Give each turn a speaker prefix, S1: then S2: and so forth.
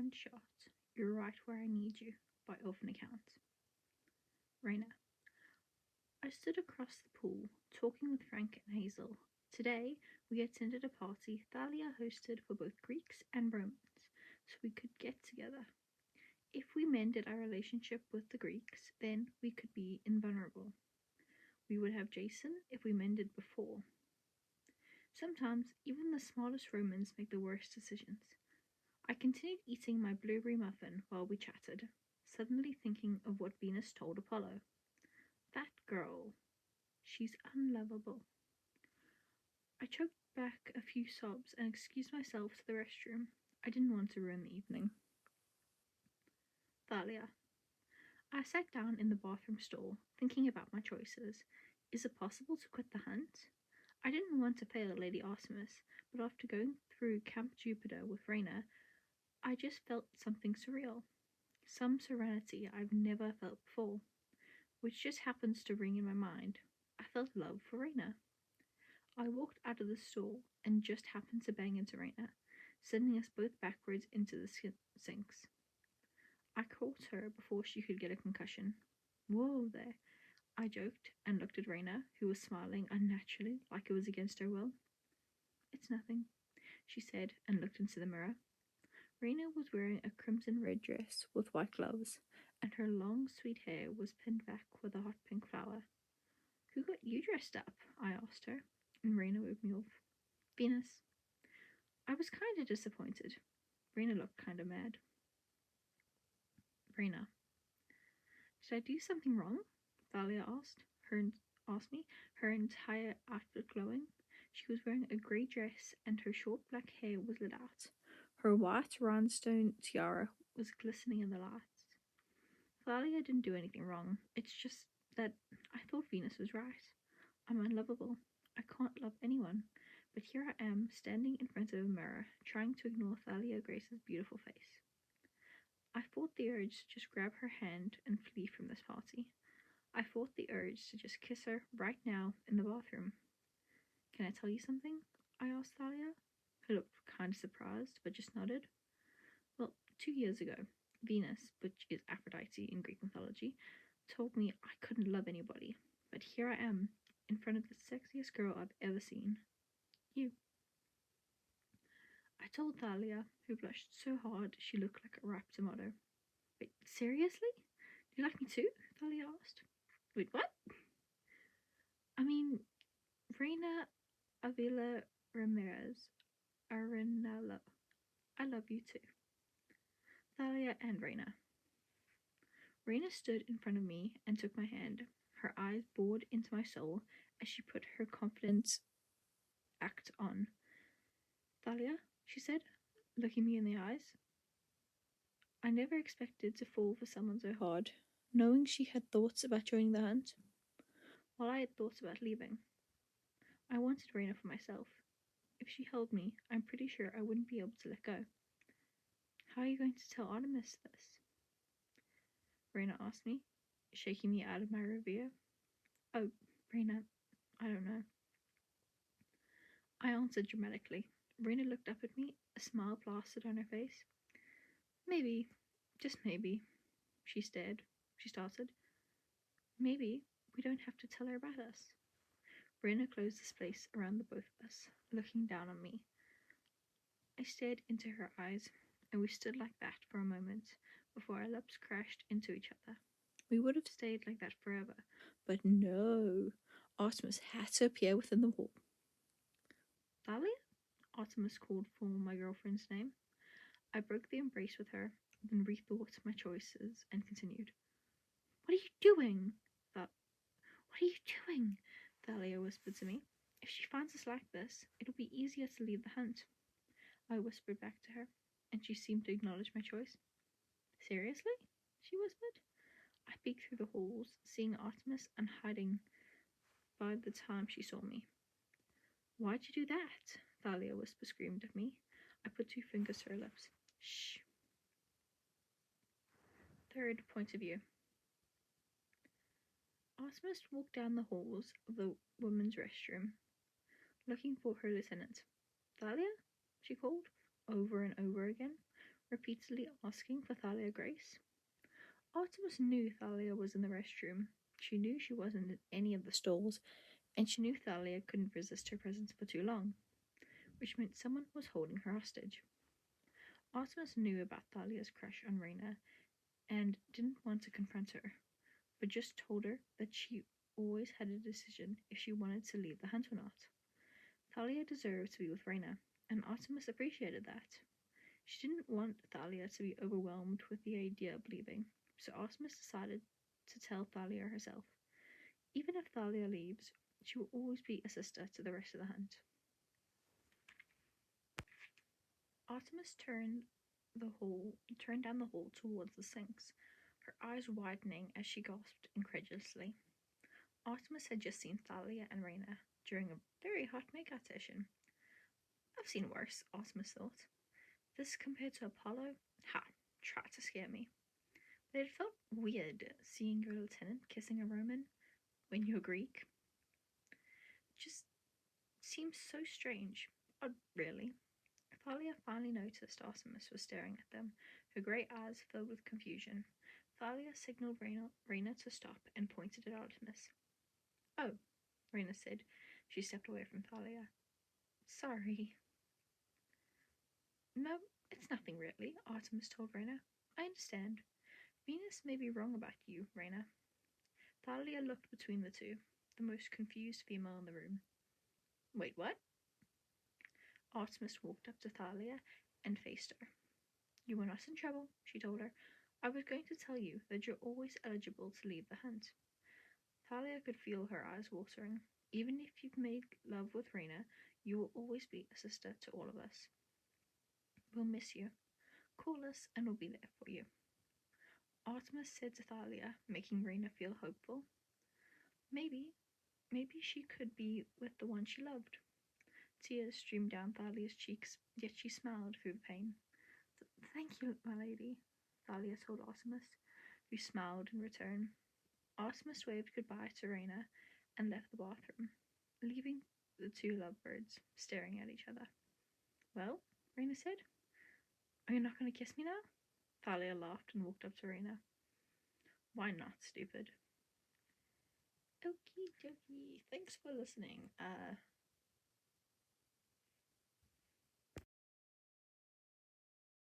S1: One shot. You're right where I need you, by often account. Raina. I stood across the pool, talking with Frank and Hazel. Today, we attended a party Thalia hosted for both Greeks and Romans, so we could get together. If we mended our relationship with the Greeks, then we could be invulnerable. We would have Jason if we mended before. Sometimes, even the smartest Romans make the worst decisions. I continued eating my blueberry muffin while we chatted, suddenly thinking of what Venus told Apollo. That girl. She's unlovable. I choked back a few sobs and excused myself to the restroom. I didn't want to ruin the evening. Thalia. I sat down in the bathroom stall, thinking about my choices. Is it possible to quit the hunt? I didn't want to fail Lady Artemis, but after going through Camp Jupiter with Raina, I just felt something surreal. Some serenity I've never felt before, which just happens to ring in my mind. I felt love for Raina. I walked out of the stall and just happened to bang into Raina, sending us both backwards into the sinks. I caught her before she could get a concussion. Whoa there, I joked and looked at Raina, who was smiling unnaturally, like it was against her will. It's nothing, she said and looked into the mirror. Raina was wearing a crimson red dress with white gloves, and her long, sweet hair was pinned back with a hot pink flower. Who got you dressed up? I asked her, and Raina woke me off. Venus. I was kind of disappointed. Raina looked kind of mad. Raina. Did I do something wrong? Thalia asked me, her entire outfit glowing. She was wearing a grey dress and her short black hair was lit out. Her white rhinestone tiara was glistening in the lights. Thalia didn't do anything wrong. It's just that I thought Venus was right. I'm unlovable. I can't love anyone. But here I am, standing in front of a mirror, trying to ignore Thalia Grace's beautiful face. I fought the urge to just grab her hand and flee from this party. I fought the urge to just kiss her right now in the bathroom. Can I tell you something? I asked Thalia, who looked kind of surprised, but just nodded. Well, 2 years ago, Venus, which is Aphrodite in Greek mythology, told me I couldn't love anybody. But here I am, in front of the sexiest girl I've ever seen. You. I told Thalia, who blushed so hard she looked like a ripe tomato. Wait, seriously? Do you like me too? Thalia asked. Wait, what? I mean, Reina Avila Ramirez Arenalo. I love you too. Thalia and Reina. Reina stood in front of me and took my hand. Her eyes bored into my soul as she put her confidence act on. Thalia, she said, looking me in the eyes. I never expected to fall for someone so hard, knowing she had thoughts about joining the hunt, while I had thoughts about leaving. I wanted Reina for myself. If she held me, I'm pretty sure I wouldn't be able to let go. How are you going to tell Artemis this? Reina asked me, shaking me out of my revere. Oh, Reina, I don't know. I answered dramatically. Reina looked up at me, a smile plastered on her face. Maybe, just maybe, she started. Maybe we don't have to tell her about us. Reina closed the space around the both of us, looking down on me. I stared into her eyes, and we stood like that for a moment before our lips crashed into each other. We would have stayed like that forever, but no. Artemis had to appear within the wall. Thalia? Artemis called for my girlfriend's name. I broke the embrace with her, then rethought my choices and continued. What are you doing? What are you doing? Thalia whispered to me. If she finds us like this, it'll be easier to lead the hunt. I whispered back to her, and she seemed to acknowledge my choice. Seriously? She whispered. I peeked through the halls, seeing Artemis and hiding by the time she saw me. Why'd you do that? Thalia screamed at me. I put 2 fingers to her lips. Shh. Third point of view. Artemis walked down the halls of the women's restroom, looking for her lieutenant. Thalia? She called, over and over again. repeatedly asking for Thalia Grace. Artemis knew Thalia was in the restroom. She knew she wasn't in any of the stalls, and she knew Thalia couldn't resist her presence for too long, which meant someone was holding her hostage. Artemis knew about Thalia's crush on Reyna and didn't want to confront her, but just told her that she always had a decision if she wanted to leave the hunt or not. Thalia deserved to be with Reyna, and Artemis appreciated that. She didn't want Thalia to be overwhelmed with the idea of leaving, so Artemis decided to tell Thalia herself. Even if Thalia leaves, she will always be a sister to the rest of the hunt. Artemis turned down the hall towards the sinks, her eyes widening as she gasped incredulously. Artemis had just seen Thalia and Reyna during a very hot makeout session. I've seen worse, Artemis thought. This compared to Apollo? Ha, tried to scare me. But it felt weird seeing your lieutenant kissing a Roman when you're Greek. Just seems so strange. Odd, really. Thalia finally noticed Artemis was staring at them, her grey eyes filled with confusion. Thalia signaled Reyna to stop and pointed at Artemis. Oh, Reyna said. She stepped away from Thalia. Sorry. No, it's nothing really, Artemis told Reyna. I understand. Venus may be wrong about you, Reyna. Thalia looked between the two, the most confused female in the room. Wait, what? Artemis walked up to Thalia and faced her. You were not in trouble, she told her. I was going to tell you that you're always eligible to leave the hunt. Thalia could feel her eyes watering. Even if you've made love with Reyna, you will always be a sister to all of us. We'll miss you. Call us and we'll be there for you. Artemis said to Thalia, making Reyna feel hopeful. Maybe she could be with the one she loved. Tears streamed down Thalia's cheeks, yet she smiled through the pain. Thank you, my lady, Thalia told Artemis, who smiled in return. Artemis waved goodbye to Reyna and left the bathroom, leaving the two lovebirds staring at each other. Well, Reyna said, are you not going to kiss me now? Thalia laughed and walked up to Reyna. Why not, stupid? Okie dokie. Thanks for listening.